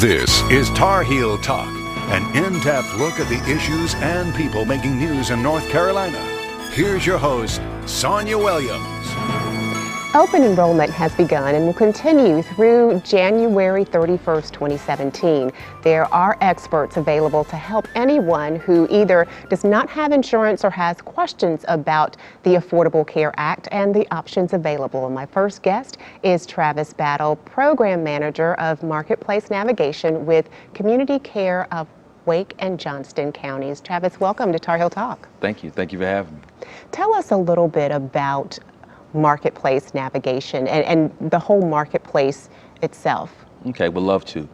This is Tar Heel Talk, an in-depth look at the issues and people making news in North Carolina. Here's your host, Sonia Williams. Open enrollment has begun and will continue through January 31st, 2017. There are experts available to help anyone who either does not have insurance or has questions about the Affordable Care Act and the options available. And my first guest is Travis Battle, Program Manager of Marketplace Navigation with Community Care of Wake and Johnston counties. Travis, welcome to Tar Heel Talk. Thank you. Thank you for having me. Tell us a little bit about Marketplace Navigation and the whole marketplace itself. Okay, would love to.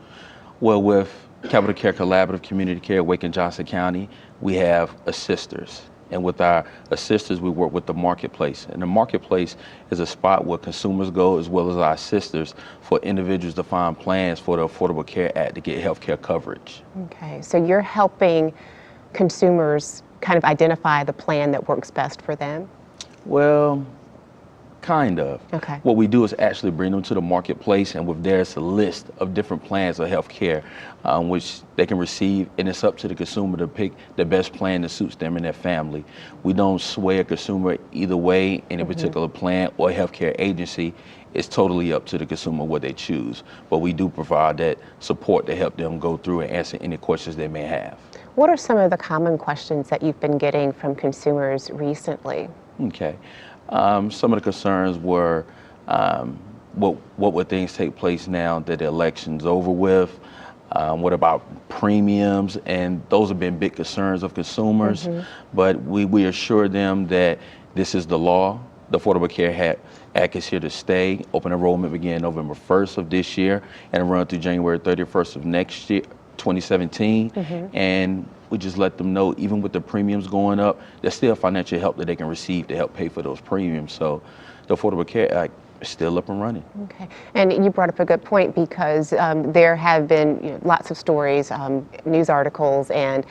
Well, with Capital Care Collaborative Community Care, Wake and Johnston County, we have assisters. And with our assisters, we work with the marketplace. And the marketplace is a spot where consumers go, as well as our assisters, for individuals to find plans for the Affordable Care Act to get health care coverage. Okay, so you're helping consumers kind of identify the plan that works best for them? Well, kind of. Okay. What we do is actually bring them to the marketplace, and with there's a list of different plans of health care which they can receive, and it's up to the consumer to pick the best plan that suits them and their family. We don't sway a consumer either way in a particular plan or health care agency. It's totally up to the consumer what they choose, but we do provide that support to help them go through and answer any questions they may have. What are some of the common questions that you've been getting from consumers recently? Okay. Some of the concerns were what would things take place now that the election's over with? What about premiums? And those have been big concerns of consumers. But we assure them that this is the law. The Affordable Care Act is here to stay. Open enrollment began November 1st of this year and run through January 31st of next year, 2017. And we just let them know, even with the premiums going up, there's still financial help that they can receive to help pay for those premiums. So the Affordable Care Act is still up and running. Okay, and you brought up a good point, because there have been lots of stories, news articles and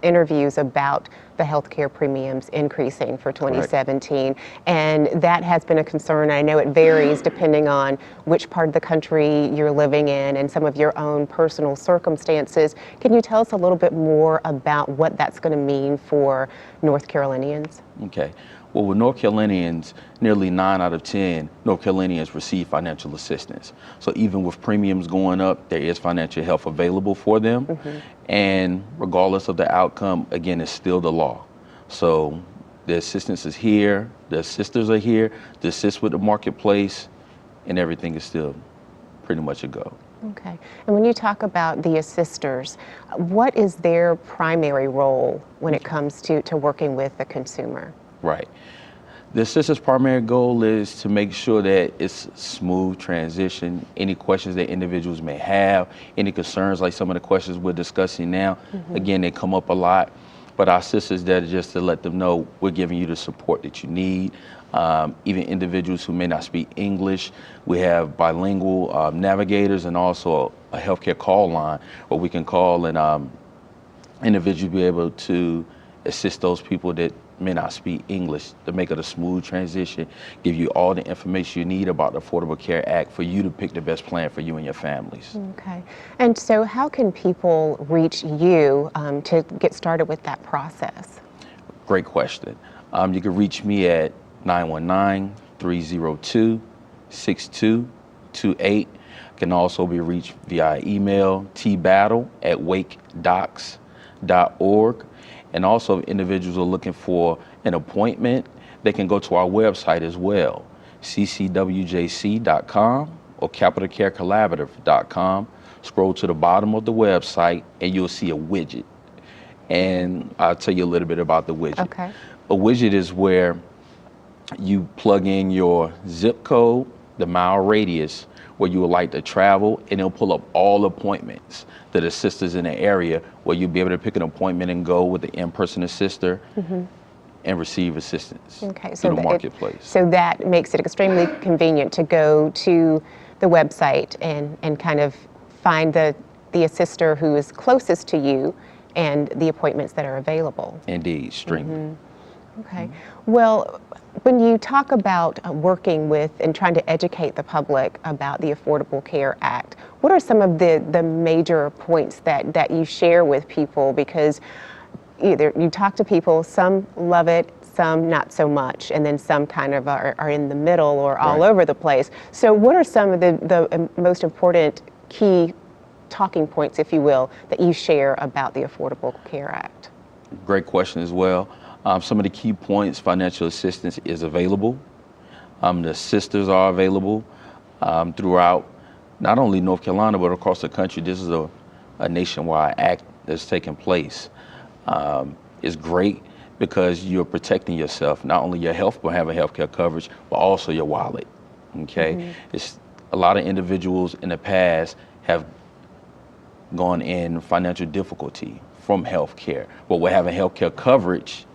interviews about the healthcare premiums increasing for 2017. Correct. And that has been a concern. I know it varies depending on which part of the country you're living in and some of your own personal circumstances. Can you tell us a little bit more about what that's going to mean for North Carolinians? Okay. Well, with North Carolinians, nearly 9 out of 10 North Carolinians receive financial assistance. So even with premiums going up, there is financial help available for them. And regardless of the outcome, again, it's still the law. So the assistance is here, the assisters are here to assist with the marketplace, and everything is still pretty much a go. Okay. And when you talk about the assisters, what is their primary role when it comes to working with the consumer? Right. The assistant's primary goal is to make sure that it's a smooth transition. Any questions that individuals may have, any concerns like some of the questions we're discussing now, again, they come up a lot. But our assistants there just to let them know we're giving you the support that you need. Even individuals who may not speak English, we have bilingual navigators and also a healthcare call line where we can call and individuals be able to assist those people that may not speak English to make it a smooth transition, give you all the information you need about the Affordable Care Act for you to pick the best plan for you and your families. Okay. And so how can people reach you to get started with that process? Great question. You can reach me at 919-302-6228. Can also be reached via email, tbattle@wakedocs.org. And also, if individuals are looking for an appointment, they can go to our website as well, ccwjc.com or capitalcarecollaborative.com. Scroll to the bottom of the website and you'll see a widget. And I'll tell you a little bit about the widget. Okay. A widget is where you plug in your zip code, the mile radius where you would like to travel, and it'll pull up all appointments that assisters in the area where you'll be able to pick an appointment and go with the in-person assister and receive assistance through the marketplace. So that makes it extremely convenient to go to the website and kind of find the assister who is closest to you and the appointments that are available. Indeed, streaming. Okay. Well, when you talk about working with and trying to educate the public about the Affordable Care Act, what are some of the major points that you share with people? Because either you talk to people, some love it, some not so much, and then some kind of are in the middle or all over the place. So what are some of the most important key talking points, if you will, that you share about the Affordable Care Act? Great question as well. Some of the key points: financial assistance is available. The sisters are available throughout not only North Carolina, but across the country. This is a nationwide act that's taking place. It's great because you're protecting yourself, not only your health, but having healthcare coverage, but also your wallet, okay? It's a lot of individuals in the past have gone in financial difficulty from healthcare, but with having healthcare coverage,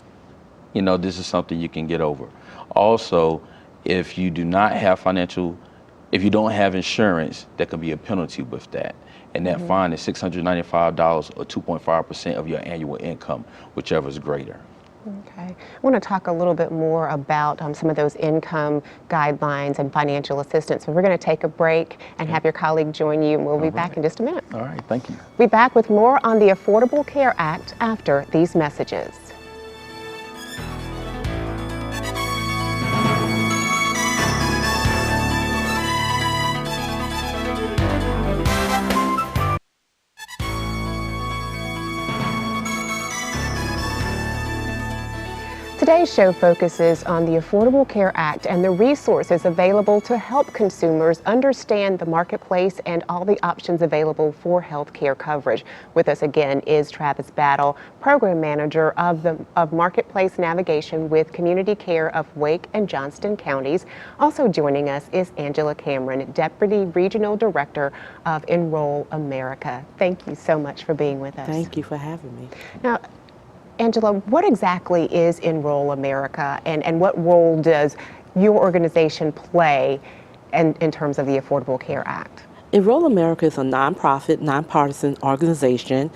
you know, this is something you can get over. Also, if you do not have if you don't have insurance, there could be a penalty with that. And that fine is $695 or 2.5% of your annual income, whichever is greater. Okay. I want to talk a little bit more about some of those income guidelines and financial assistance. So we're going to take a break and have your colleague join you, and we'll be back in just a minute. All right, thank you. We'll be back with more on the Affordable Care Act after these messages. Today's show focuses on the Affordable Care Act and the resources available to help consumers understand the marketplace and all the options available for health care coverage. With us again is Travis Battle, Program Manager of Marketplace Navigation with Community Care of Wake and Johnston Counties. Also joining us is Angela Cameron, Deputy Regional Director of Enroll America. Thank you so much for being with us. Thank you for having me. Now, Angela, what exactly is Enroll America, and what role does your organization play in terms of the Affordable Care Act? Enroll America is a nonprofit, nonpartisan organization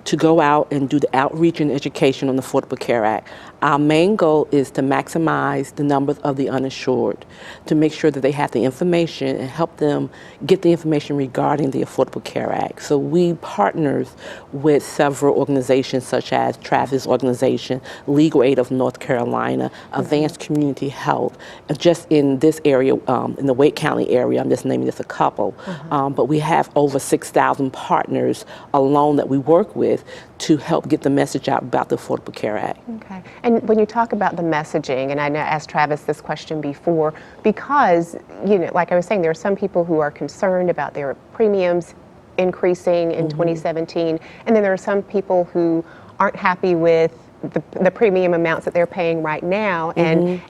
to go out and do the outreach and education on the Affordable Care Act. Our main goal is to maximize the numbers of the uninsured, to make sure that they have the information and help them get the information regarding the Affordable Care Act. So we partners with several organizations such as Travis Organization, Legal Aid of North Carolina, Advanced Community Health, and just in this area, in the Wake County area, I'm just naming just a couple, but we have over 6,000 partners alone that we work with to help get the message out about the Affordable Care Act. Okay. And when you talk about the messaging, and I asked Travis this question before, because, you know, like I was saying, there are some people who are concerned about their premiums increasing in 2017, and then there are some people who aren't happy with the premium amounts that they're paying right now, and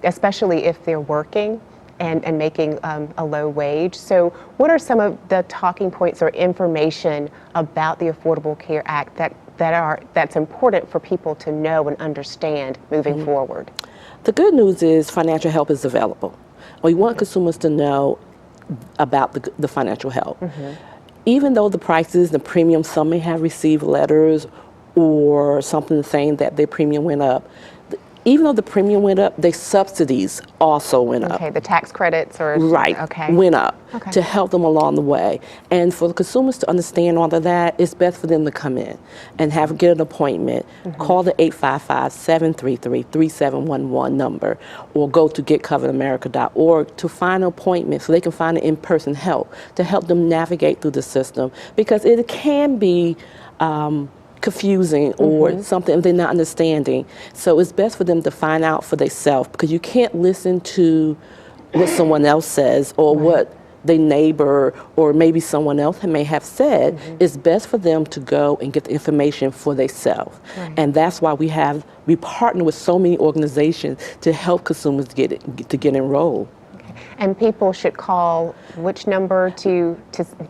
especially if they're working and making a low wage. So what are some of the talking points or information about the Affordable Care Act that's important for people to know and understand moving forward? The good news is financial help is available. We want consumers to know about the financial help. Even though the prices, the premiums, some may have received letters or something saying that their premium went up. Even though the premium went up, their subsidies also went up. Okay, the tax credits or went up to help them along the way. And for the consumers to understand all of that, it's best for them to come in and get an appointment. Call the 855-733-3711 number, or go to getcoveredamerica.org to find an appointment so they can find an in-person help to help them navigate through the system, because it can be confusing or something they're not understanding. So it's best for them to find out for themselves, because you can't listen to what someone else says or what their neighbor or maybe someone else may have said. It's best for them to go and get the information for themselves. And that's why we partner with so many organizations to help consumers get enrolled. And people should call which number to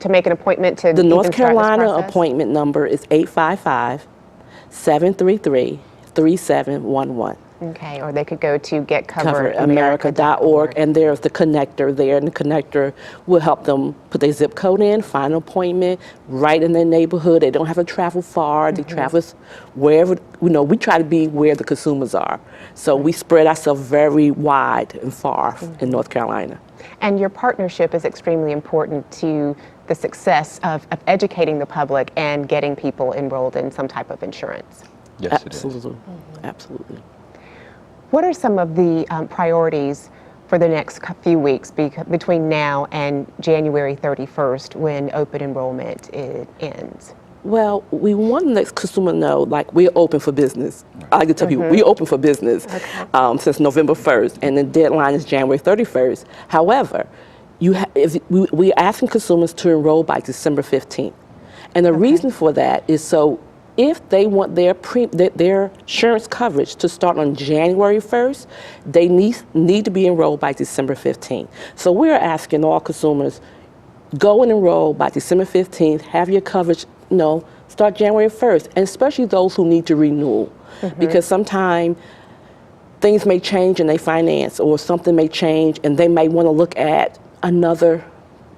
make an appointment to the North Carolina start this process? Appointment number is 855-733-3711. Okay, or they could go to getcoveramerica.org. coveramerica.org, and there's the connector there, and the connector will help them put their zip code in, find an appointment right in their neighborhood. They don't have to travel far. They travel wherever, we try to be where the consumers are. So we spread ourselves very wide and far in North Carolina. And your partnership is extremely important to the success of educating the public and getting people enrolled in some type of insurance. Yes, Absolutely. Absolutely. What are some of the priorities for the next few weeks between now and January 31st when open enrollment ends? Well, we want to let consumers know, like, we're open for business. I can tell people, we're open for business since November 1st, and the deadline is January 31st. However, we're asking consumers to enroll by December 15th. And the reason for that is so if they want their insurance coverage to start on January 1st, they need to be enrolled by December 15th. So we're asking all consumers, go and enroll by December 15th, have your coverage, start January 1st, and especially those who need to renew. Because sometimes things may change in their finance, or something may change and they may want to look at another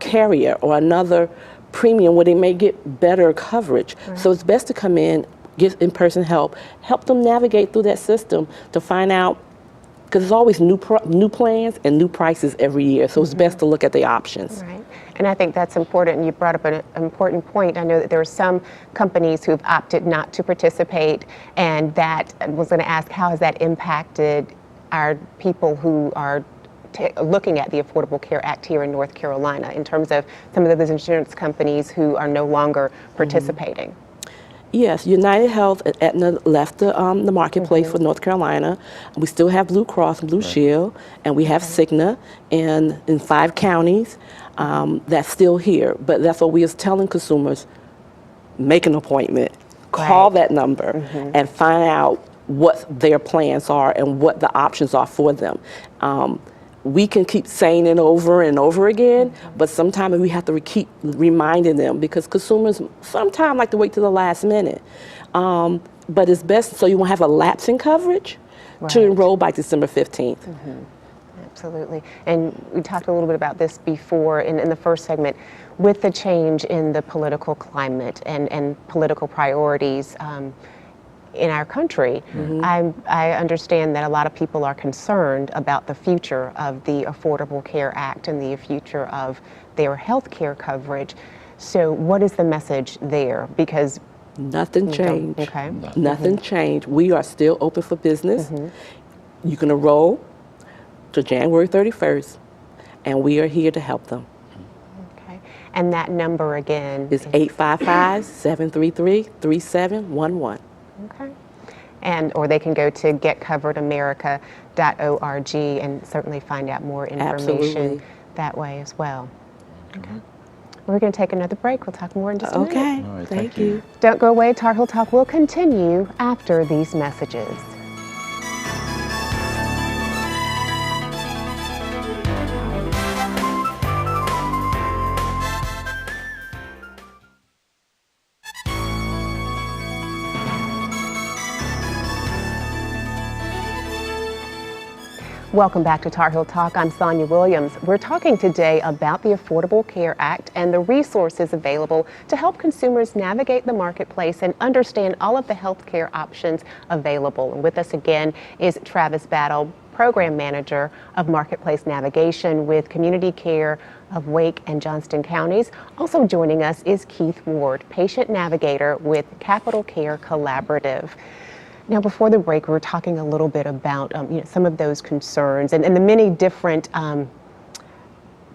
carrier or another premium where they may get better coverage. So it's best to come in, get in-person help them navigate through that system to find out, because there's always new plans and new prices every year. So it's best to look at the options. Right. And I think that's important. And you brought up an important point. I know that there are some companies who've opted not to participate, and that I was going to ask, how has that impacted our people who are looking at the Affordable Care Act here in North Carolina in terms of some of those insurance companies who are no longer participating? Yes, United Health and Aetna left the marketplace for North Carolina. We still have Blue Cross and Blue Shield, and we have Cigna in 5 counties that's still here. But that's what we are telling consumers, make an appointment, call that number, and find out what their plans are and what the options are for them. We can keep saying it over and over again, but sometimes we have to keep reminding them, because consumers sometimes like to wait to the last minute. But it's best so you won't have a lapse in coverage to enroll by December 15th. Absolutely. And we talked a little bit about this before in the first segment. With the change in the political climate and political priorities in our country, I understand that a lot of people are concerned about the future of the Affordable Care Act and the future of their health care coverage. So what is the message there? Because nothing changed. Okay. Nothing changed. We are still open for business. You can enroll to January 31st, and we are here to help them. Okay. And that number again is 855-733-3711. Okay. Or they can go to getcoveramerica.org and certainly find out more information that way as well. Okay. We're going to take another break. We'll talk more in just a minute. Okay. All right, Thank you. Don't go away. Tar Heel Talk will continue after these messages. Welcome back to Tar Heel Talk. I'm Sonia Williams. We're talking today about the Affordable Care Act and the resources available to help consumers navigate the marketplace and understand all of the health care options available. And with us again is Travis Battle, Program Manager of Marketplace Navigation with Community Care of Wake and Johnston counties. Also joining us is Keith Ward, Patient Navigator with Capital Care Collaborative. Now, before the break, we were talking a little bit about some of those concerns and the many different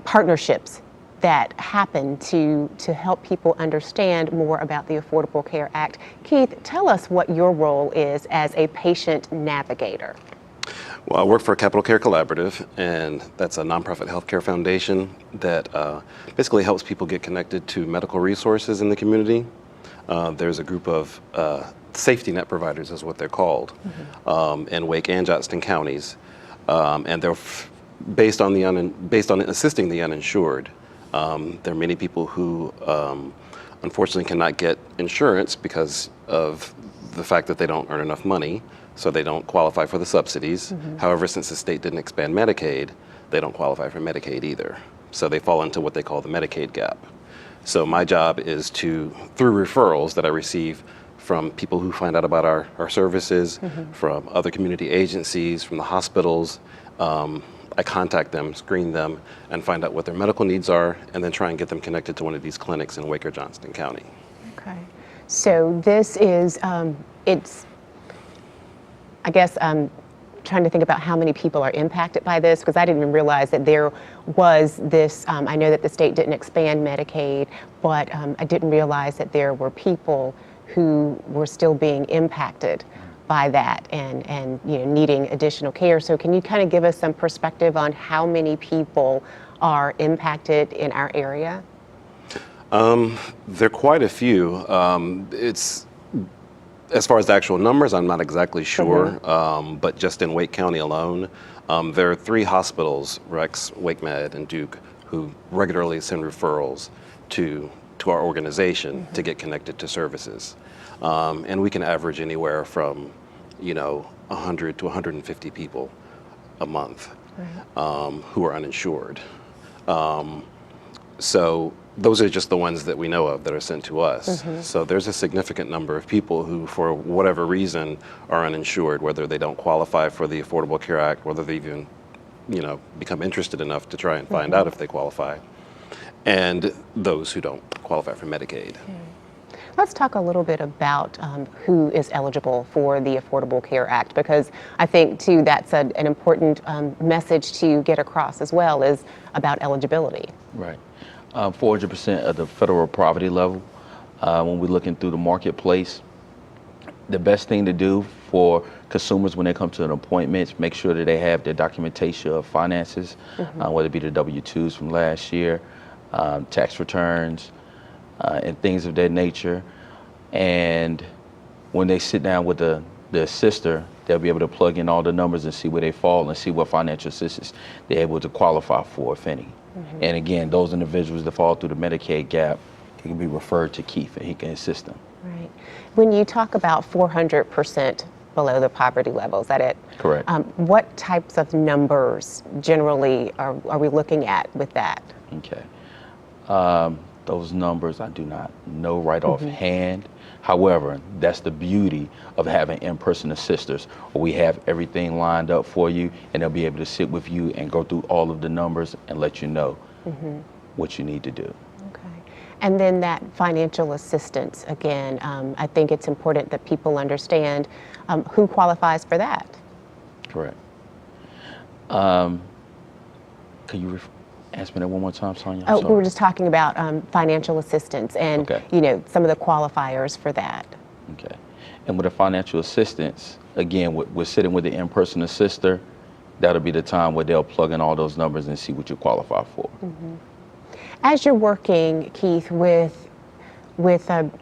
partnerships that happen to help people understand more about the Affordable Care Act. Keith, tell us what your role is as a patient navigator. Well, I work for Capital Care Collaborative, and that's a nonprofit healthcare foundation that basically helps people get connected to medical resources in the community. There's a group of safety net providers is what they're called, in Wake and Johnston counties, and they're based on assisting the uninsured. There are many people who unfortunately cannot get insurance because of the fact that they don't earn enough money, so they don't qualify for the subsidies. However, since the state didn't expand Medicaid, they don't qualify for Medicaid either. So they fall into what they call the Medicaid gap. So my job is to, through referrals that I receive from people who find out about our services, from other community agencies, from the hospitals, I contact them, screen them, and find out what their medical needs are, and then try and get them connected to one of these clinics in Wake or Johnston County. Okay. So this is, it's, I guess, trying to think about how many people are impacted by this, because I didn't even realize that there was this, I know that the state didn't expand Medicaid, but I didn't realize that there were people who were still being impacted by that and you know, needing additional care. So can you kind of give us some perspective on how many people are impacted in our area? There are quite a few. It's, as far as the actual numbers, I'm not exactly sure, but just in Wake County alone, there are 3 hospitals, Rex, WakeMed, and Duke, who regularly send referrals to our organization to get connected to services. And we can average anywhere from, you know, 100 to 150 people a month who are uninsured. So those are just the ones that we know of that are sent to us. So there's a significant number of people who, for whatever reason, are uninsured, whether they don't qualify for the Affordable Care Act, whether they even, you know, become interested enough to try and find out if they qualify, and those who don't qualify for Medicaid. Let's talk a little bit about who is eligible for the Affordable Care Act, because I think, too, that's an important message to get across as well, is about eligibility. Right. 400% of the federal poverty level. When we're looking through the marketplace, the best thing to do for consumers when they come to an appointment, make sure that they have their documentation of finances, whether it be the W-2s from last year, tax returns, and things of that nature. And when they sit down with the assister, they'll be able to plug in all the numbers and see where they fall and see what financial assistance they're able to qualify for, if any. And again, those individuals that fall through the Medicaid gap, they can be referred to Keith and he can assist them. Right. When you talk about 400% below the poverty level, is that it? Correct. What types of numbers generally are we looking at with that? Okay. Those numbers I do not know right offhand. However, that's the beauty of having in-person assisters, where we have everything lined up for you, and they'll be able to sit with you and go through all of the numbers and let you know what you need to do. Okay. And then that financial assistance, again, I think it's important that people understand who qualifies for that. Correct. Can you ask me that one more time, Sonia? Oh, we were just talking about financial assistance and, you know, some of the qualifiers for that. Okay. And with the financial assistance, again, we're sitting with the in-person assister. That'll be the time where they'll plug in all those numbers and see what you qualify for. As you're working, Keith, with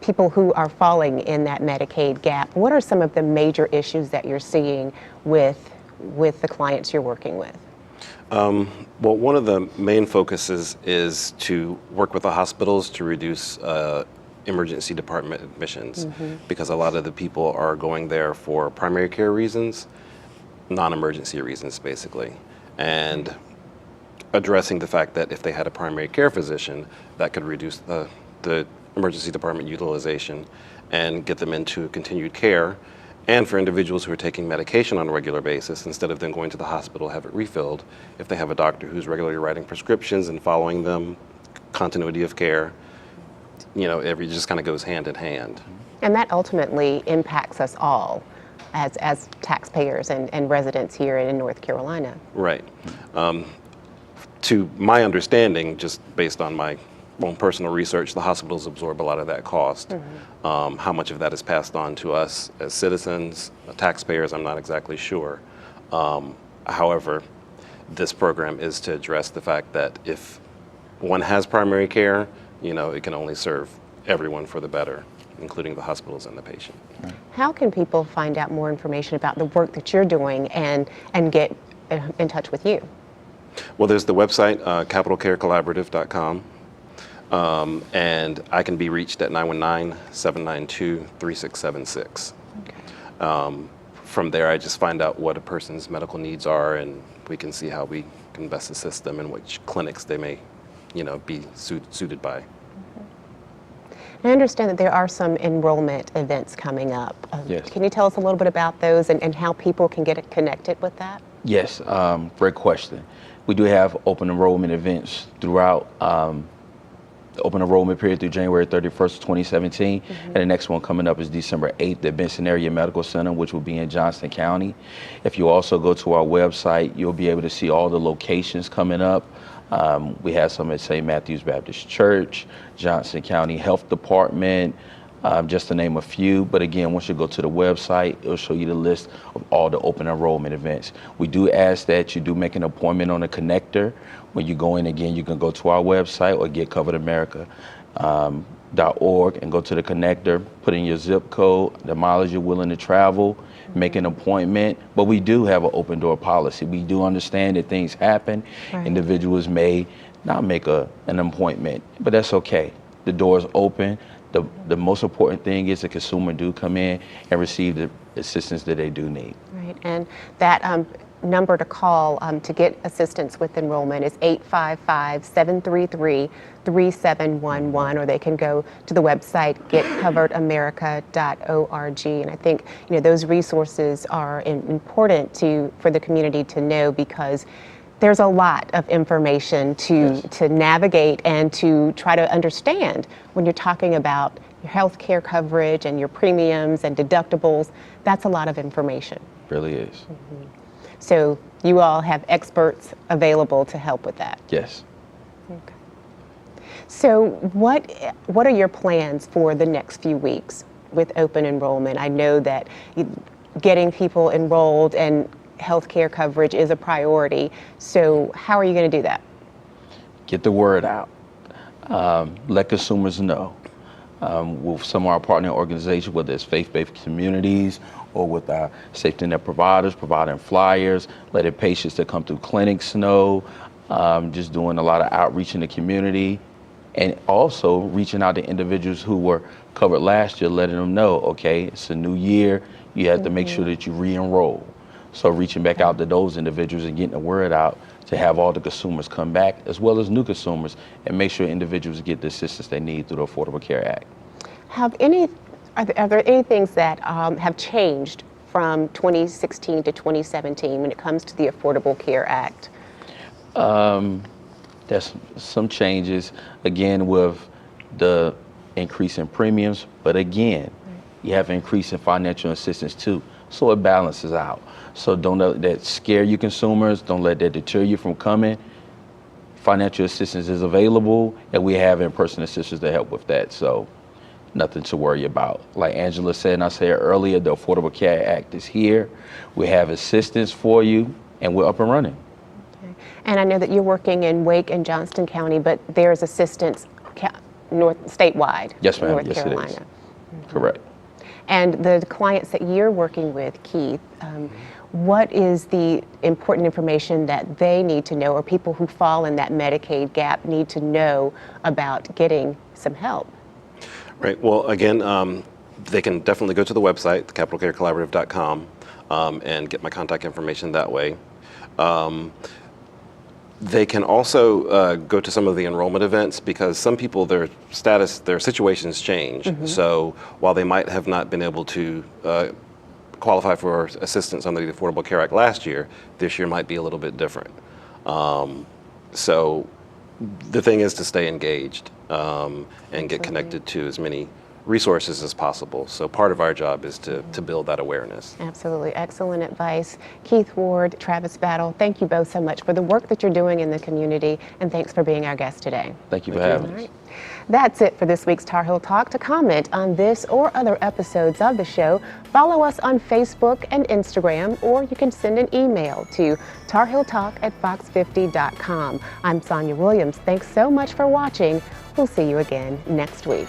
people who are falling in that Medicaid gap, what are some of the major issues that you're seeing with the clients you're working with? Well, one of the main focuses is to work with the hospitals to reduce emergency department admissions, because a lot of the people are going there for primary care reasons, non-emergency reasons, basically, and addressing the fact that if they had a primary care physician, that could reduce the emergency department utilization and get them into continued care. And for individuals who are taking medication on a regular basis, instead of them going to the hospital to have it refilled, if they have a doctor who's regularly writing prescriptions and following them, continuity of care, you know, it just kind of goes hand in hand. And that ultimately impacts us all as taxpayers and residents here in North Carolina. Right. To my understanding, just based on my own personal research, the hospitals absorb a lot of that cost. How much of that is passed on to us as citizens, taxpayers, I'm not exactly sure. However, this program is to address the fact that if one has primary care, you know, it can only serve everyone for the better, including the hospitals and the patient. How can people find out more information about the work that you're doing and get in touch with you? Well, there's the website, capitalcarecollaborative.com. And I can be reached at 919-792-3676. from there, I just find out what a person's medical needs are, and we can see how we can best assist them and which clinics they may, be suited by. I understand that there are some enrollment events coming up. Yes. Can you tell us a little bit about those and how people can get connected with that? Yes, great question. We do have open enrollment events throughout the open enrollment period through January 31st, 2017. And the next one coming up is December 8th at Benson Area Medical Center, which will be in Johnston County. If you also go to our website, you'll be able to see all the locations coming up. We have some at St. Matthew's Baptist Church, Johnston County Health Department, just to name a few. But again, once you go to the website, it'll show you the list of all the open enrollment events. We do ask that you do make an appointment on the connector. When you go in, again, you can go to our website or getcoveredamerica.org and go to the connector, put in your zip code, the mileage you're willing to travel, make an appointment. But we do have an open door policy. We do understand that things happen. Right. Individuals may not make an appointment, but that's okay. The door is open. The most important thing is the consumer do come in and receive the assistance that they do need. Right, and that number to call to get assistance with enrollment is 855-733-3711, or they can go to the website getcoveredamerica.org. And I think those resources are important for the community to know, because there's a lot of information to navigate and to try to understand when you're talking about your health care coverage and your premiums and deductibles. That's a lot of information. Really is. So you all have experts available to help with that. Yes. Okay. So what are your plans for the next few weeks with open enrollment? I know that getting people enrolled and healthcare coverage is a priority. So how are you going to do that? Get the word out. Let consumers know. With some of our partner organizations, whether it's faith-based communities or with our safety net providers, providing flyers, letting patients that come through clinics know, just doing a lot of outreach in the community, and also reaching out to individuals who were covered last year, letting them know, okay, it's a new year, you have to make sure that you re-enroll. So reaching back out to those individuals and getting the word out to have all the consumers come back, as well as new consumers, and make sure individuals get the assistance they need through the Affordable Care Act. Are there any things that have changed from 2016 to 2017 when it comes to the Affordable Care Act? There's some changes, again, with the increase in premiums, but again, you have an increase in financial assistance too, so it balances out. So don't let that scare you consumers, don't let that deter you from coming. Financial assistance is available, and we have in-person assistance to help with that, so nothing to worry about. Like Angela said, and I said earlier, the Affordable Care Act is here. We have assistance for you, and we're up and running. Okay. And I know that you're working in Wake and Johnston County, but there's assistance statewide. Yes, ma'am. North Yes, Carolina. it is. Correct. And the clients that you're working with, Keith, what is the important information that they need to know, or people who fall in that Medicaid gap need to know about getting some help? Right. Well, again, they can definitely go to the website, capitalcarecollaborative.com, and get my contact information that way. They can also go to some of the enrollment events, because some people, their situations change. So while they might have not been able to qualify for assistance under the Affordable Care Act last year, this year might be a little bit different. So the thing is to stay engaged and get connected to as many resources as possible. So part of our job is to build that awareness. Absolutely. Excellent advice. Keith Ward, Travis Battle, thank you both so much for the work that you're doing in the community, and thanks for being our guest today. Thank you for having us. All right. That's it for this week's Tar Heel Talk. To comment on this or other episodes of the show, follow us on Facebook and Instagram, or you can send an email to tarheeltalk@fox50.com. I'm Sonia Williams. Thanks so much for watching. We'll see you again next week.